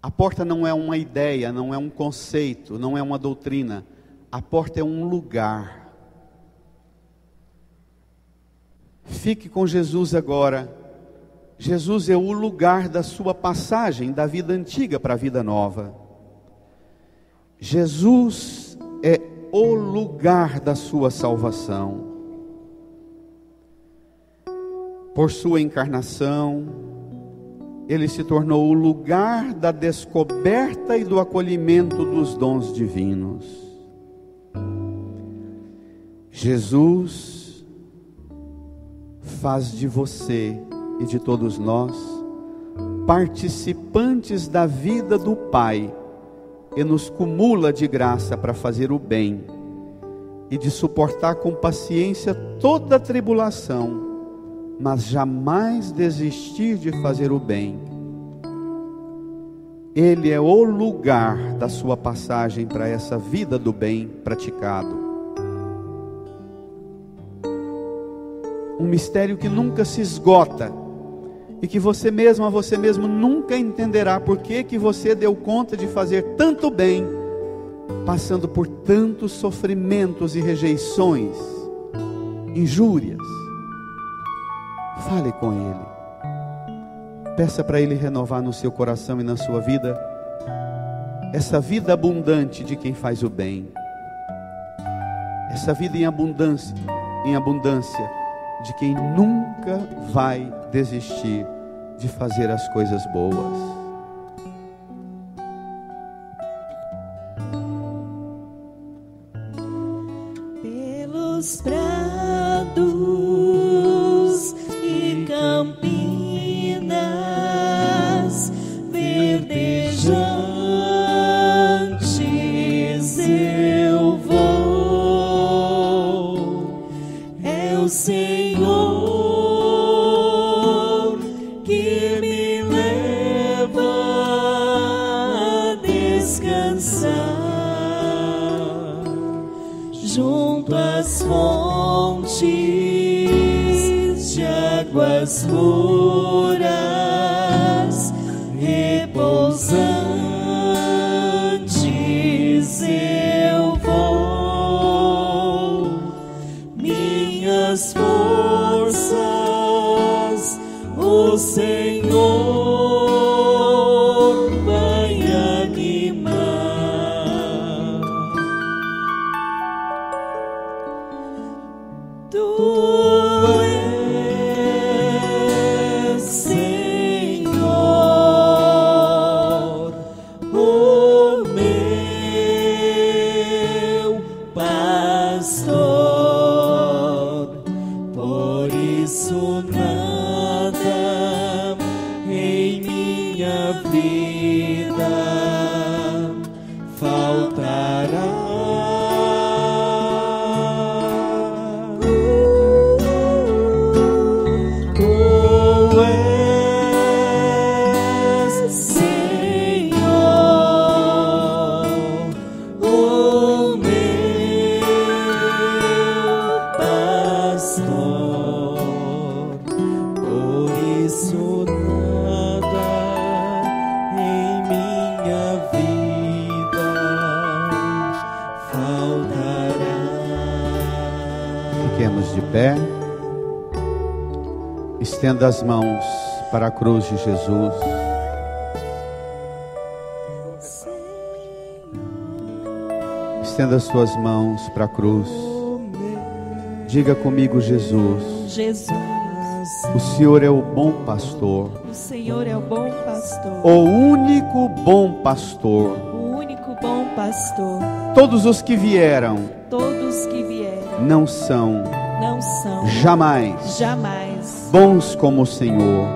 A porta não é uma ideia, não é um conceito, não é uma doutrina. A porta é um lugar. Fique com Jesus agora. Jesus é o lugar da sua passagem da vida antiga para a vida nova. Jesus é o lugar da sua salvação. Por sua encarnação, Ele se tornou o lugar da descoberta e do acolhimento dos dons divinos. Jesus faz de você e de todos nós participantes da vida do Pai e nos cumula de graça para fazer o bem e de suportar com paciência toda a tribulação, mas jamais desistir de fazer o bem. Ele é o lugar da sua passagem para essa vida do bem praticado. Um mistério que nunca se esgota, e que você mesmo nunca entenderá por que você deu conta de fazer tanto bem, passando por tantos sofrimentos e rejeições, injúrias. Fale com Ele, peça para Ele renovar no seu coração e na sua vida essa vida abundante de quem faz o bem, essa vida em abundância de quem nunca vai desistir de fazer as coisas boas. Pelos prados e campinas verdejantes eu vou, é o Senhor que me leva a descansar junto às fontes de águas puras, repousantes eu vou, minhas forças o Senhor vai animar. Tu és, Senhor, o meu pastor, por isso nada em minha vida faltará. Fiquemos de pé, estenda as mãos para a cruz de Jesus. Estenda as suas mãos para a cruz. Diga comigo: Jesus. Jesus, O Senhor é o bom pastor, o Senhor é o bom pastor, o único bom pastor. o único bom pastor. Todos os que vieram Todos que vieram não são não são jamais bons como o Senhor.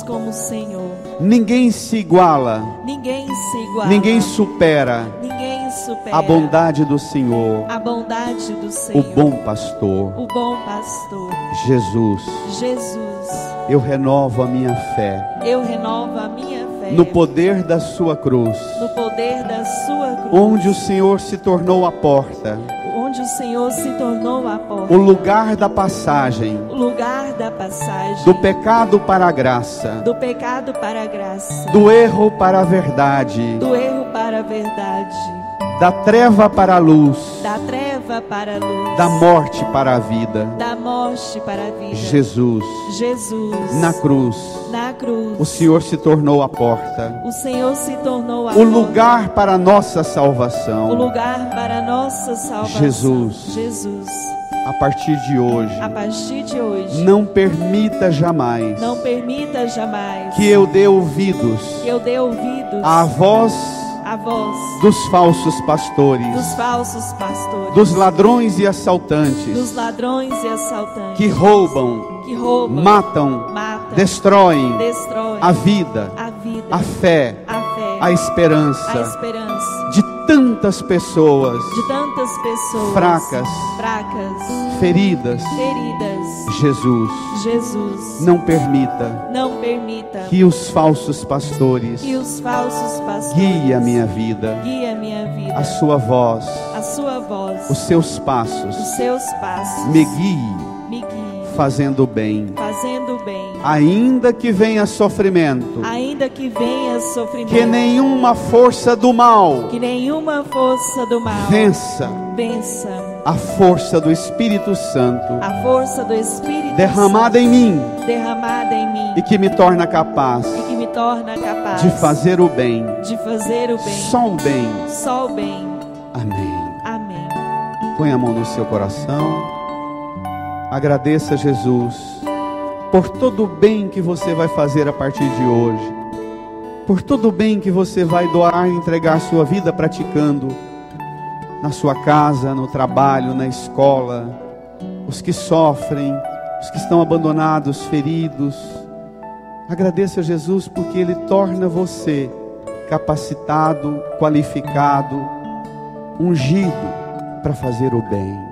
como o Senhor. Ninguém se iguala, Ninguém se iguala, ninguém supera ninguém supera a bondade do Senhor, a bondade do o Senhor, bom pastor. o bom pastor. Jesus, Jesus, eu renovo a minha fé eu renovo a minha fé no poder da sua cruz, no poder da sua cruz, onde o Senhor se tornou a porta, onde o Senhor se tornou a porta, o lugar da passagem, o lugar da passagem, do pecado para a graça, do pecado para a graça, do erro para a verdade, do erro para a verdade, da treva para a luz, da treva para a luz, da morte para a vida. da morte para a vida. Jesus, Jesus, na cruz, na cruz, o Senhor se tornou a porta, o Senhor se tornou a o porta, lugar para a nossa o salvação. lugar para a nossa salvação. Jesus. Jesus, A partir de hoje, a partir de hoje, não permita jamais não permita jamais que eu dê ouvidos que eu dê ouvidos à voz à voz dos falsos pastores, dos falsos pastores, dos ladrões e assaltantes, dos ladrões e assaltantes, que roubam, que roubam, matam, matam, destroem destroem a vida, a vida, a fé, a fé, a esperança a esperança de tantas pessoas de tantas pessoas fracas, feridas. Jesus, Jesus, não permita não permita que os falsos pastores que os falsos pastores guiem a minha vida, guiem a minha vida, a sua voz, a sua voz, os seus passos, os seus passos me guie me guie, fazendo o bem, fazendo o bem, ainda que venha sofrimento, ainda que venha sofrimento, que nenhuma força do mal que nenhuma força do mal vença a força do Espírito Santo a força do Espírito derramada Santo, em mim, derramada em mim, e que me torna capaz e que me torna capaz de fazer o bem, de fazer o bem, só o bem. só o bem. Amém. Amém. Põe a mão no seu coração. Agradeça a Jesus por todo o bem que você vai fazer a partir de hoje, por todo o bem que você vai doar e entregar sua vida praticando na sua casa, no trabalho, na escola, os que sofrem, os que estão abandonados, feridos. Agradeça a Jesus porque Ele torna você capacitado, qualificado, ungido para fazer o bem.